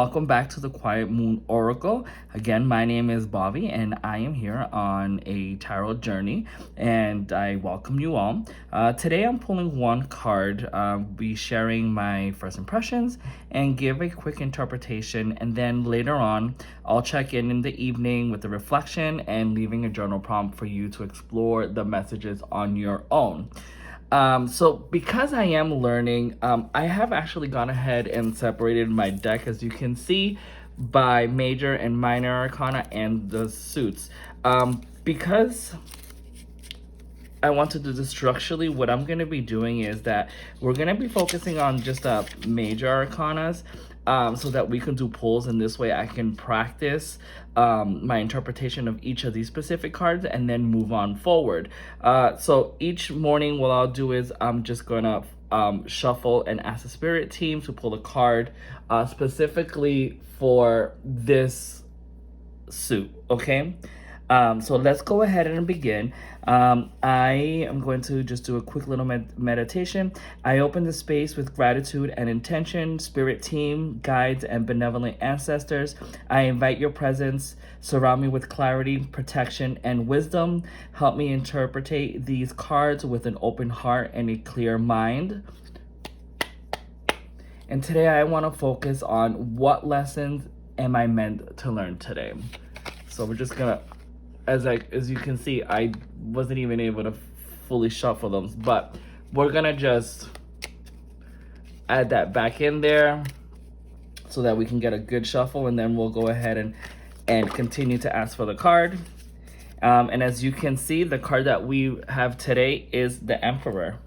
Welcome back to the Quiet Moon Oracle. Again, my name is Bobby and I am here on a tarot journey and I welcome you all. Today I'm pulling one card, be sharing my first impressions and give a quick interpretation, and then later on I'll check in the evening with the reflection and leaving a journal prompt for you to explore the messages on your own. So because I am learning, I have actually gone ahead and separated my deck, as you can see, by major and minor arcana and the suits. Because I want to do this structurally, what I'm going to be doing is that we're going to be focusing on just major arcanas, so that we can do pulls, and this way I can practice my interpretation of each of these specific cards and then move on forward. So each morning what I'll do is I'm just going to shuffle and ask the spirit team to pull a card specifically for this suit, okay? So let's go ahead and begin. I am going to just do a quick little meditation. I open the space with gratitude and intention. Spirit team, guides, and benevolent ancestors, I invite your presence. Surround me with clarity, protection, and wisdom. Help me interpret these cards with an open heart and a clear mind. And today I want to focus on what lessons am I meant to learn today. So we're just gonna, as you can see, I wasn't even able to fully shuffle them, but we're gonna just add that back in there so that we can get a good shuffle, and then we'll go ahead and continue to ask for the card. And as you can see, the card that we have today is the Emperor.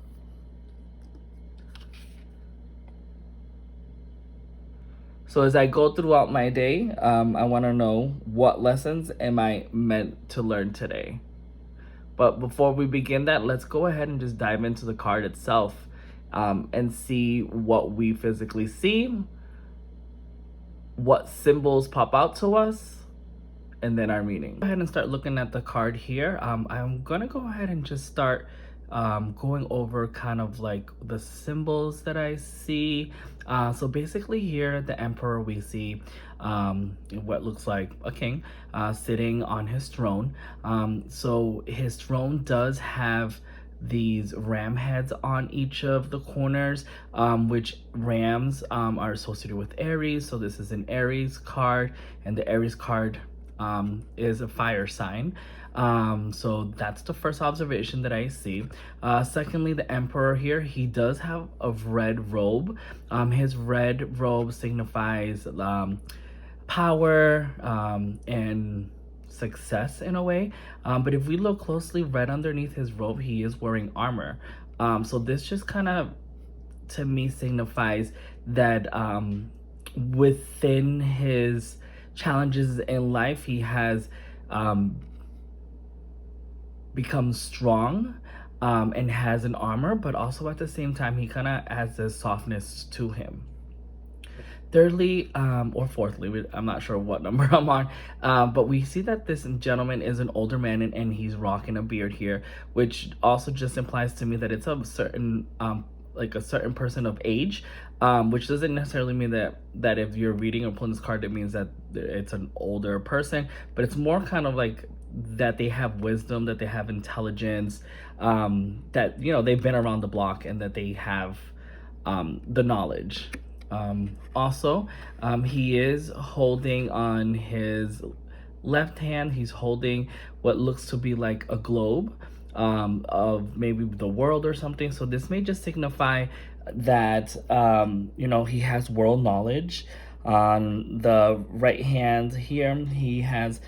So as I go throughout my day, I want to know what lessons am I meant to learn today. But before we begin that, let's go ahead and just dive into the card itself, and see what we physically see, what symbols pop out to us, and then our meaning. Go ahead and start looking at the card here. I'm gonna go ahead and just start going over kind of like the symbols that I see. So basically here, the Emperor, we see what looks like a king sitting on his throne. So his throne does have these ram heads on each of the corners, which rams are associated with Aries. So this is an Aries card, and the Aries card is a fire sign. So that's the first observation that I see. Secondly, the Emperor here, he does have a red robe. His red robe signifies power and success in a way. But if we look closely, right underneath his robe, he is wearing armor. So this just kind of, to me, signifies that within his challenges in life, he has become strong and has an armor, but also at the same time he kind of has this softness to him. Thirdly, or fourthly, I'm not sure what number I'm on, but we see that this gentleman is an older man, and he's rocking a beard here, which also just implies to me that it's a certain like a certain person of age, which doesn't necessarily mean that if you're reading or pulling this card, it means that it's an older person, but it's more kind of like that they have wisdom, that they have intelligence, that, you know, they've been around the block, and that they have the knowledge. Also, he is holding on his left hand, he's holding what looks to be like a globe of maybe the world or something. So this may just signify that, you know, he has world knowledge. On the right hand here, he has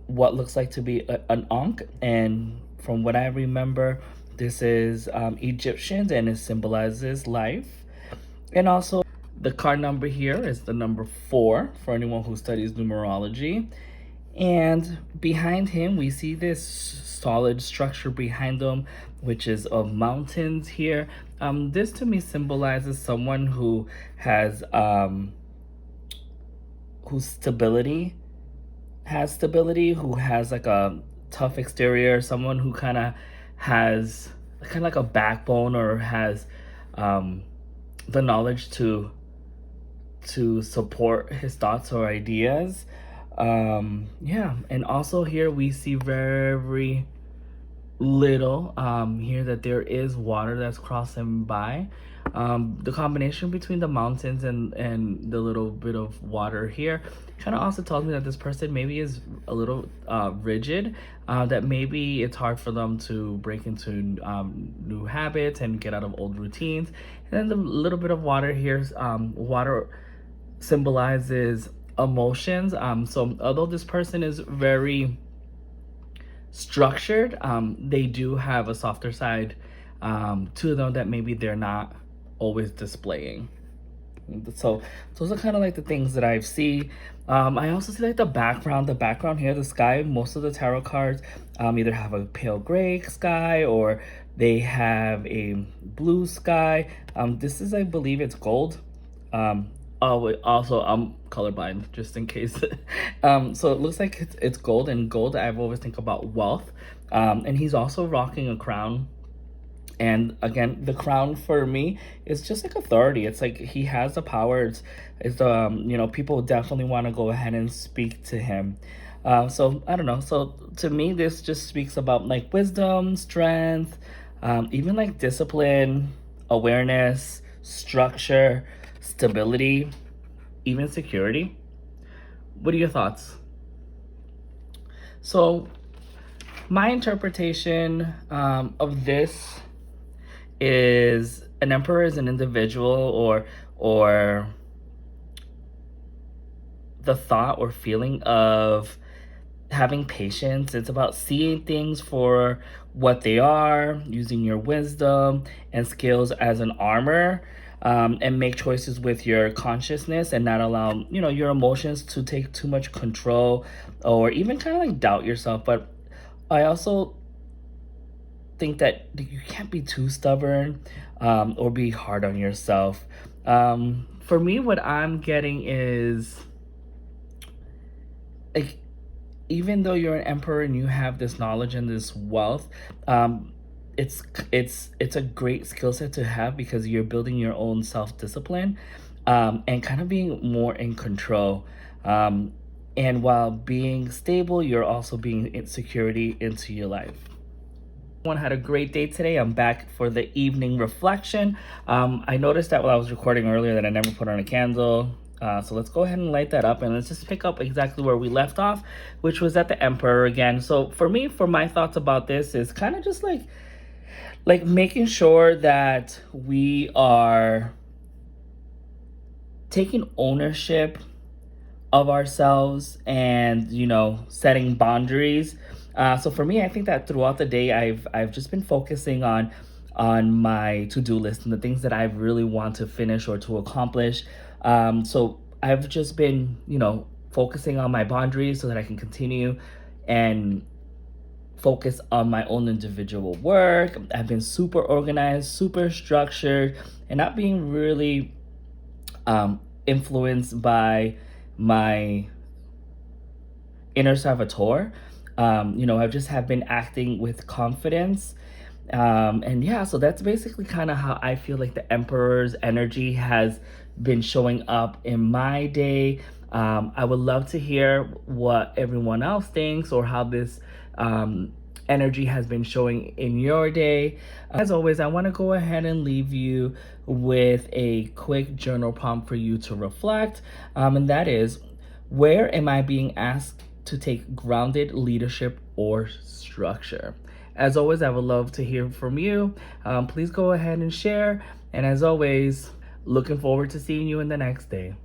what looks like to be an Ankh, and from what I remember, this is Egyptian, and it symbolizes life. And also the card number here is the number 4 for anyone who studies numerology. And behind him, we see this solid structure behind him, which is of mountains here. This to me symbolizes someone who has whose stability who has like a tough exterior, someone who kind of has kind of like a backbone, or has the knowledge to to support his thoughts or ideas. Yeah, and also here we see very little here that there is water that's crossing by. The combination between the mountains and the little bit of water here kind of also tells me that this person maybe is a little rigid, that maybe it's hard for them to break into new habits and get out of old routines. And then the little bit of water here, water symbolizes emotions. So although this person is very structured, they do have a softer side to them that maybe they're not always displaying. So those are kind of like the things that I see. I also see like the background here, the sky. Most of the tarot cards either have a pale gray sky or they have a blue sky. This is, I believe it's gold. Oh, also I'm colorblind, just in case. So it looks like it's gold, and gold I've always think about wealth. And he's also rocking a crown. And again, the crown for me is just like authority. It's like he has the power. It's you know, people definitely want to go ahead and speak to him. So I don't know. So to me, this just speaks about like wisdom, strength, even like discipline, awareness, structure, stability, even security. What are your thoughts? So my interpretation of this is an emperor is an individual, or the thought or feeling of having patience. It's about seeing things for what they are, using your wisdom and skills as an armor, and make choices with your consciousness and not allow, you know, your emotions to take too much control or even kind of like doubt yourself. But I also think that you can't be too stubborn, or be hard on yourself. For me, what I'm getting is like, even though you're an emperor and you have this knowledge and this wealth, it's a great skill set to have because you're building your own self-discipline, and kind of being more in control. And while being stable, you're also being in security into your life. Everyone had a great day today. I'm back for the evening reflection. I noticed that while I was recording earlier that I never put on a candle. So let's go ahead and light that up, and let's just pick up exactly where we left off, which was at the Emperor again. So for me, for my thoughts about this is kind of just like making sure that we are taking ownership of ourselves and, you know, setting boundaries. So for me, I think that throughout the day, I've just been focusing on my to-do list and the things that I really want to finish or to accomplish. So I've just been, you know, focusing on my boundaries so that I can continue and focus on my own individual work. I've been super organized, super structured, and not being really influenced by my inner saboteur. You know, I just have been acting with confidence. And yeah, so that's basically kind of how I feel like the Emperor's energy has been showing up in my day. I would love to hear what everyone else thinks or how this energy has been showing in your day. As always, I want to go ahead and leave you with a quick journal prompt for you to reflect. And that is, where am I being asked to take grounded leadership or structure? As always, I would love to hear from you. Please go ahead and share. And as always, looking forward to seeing you in the next day.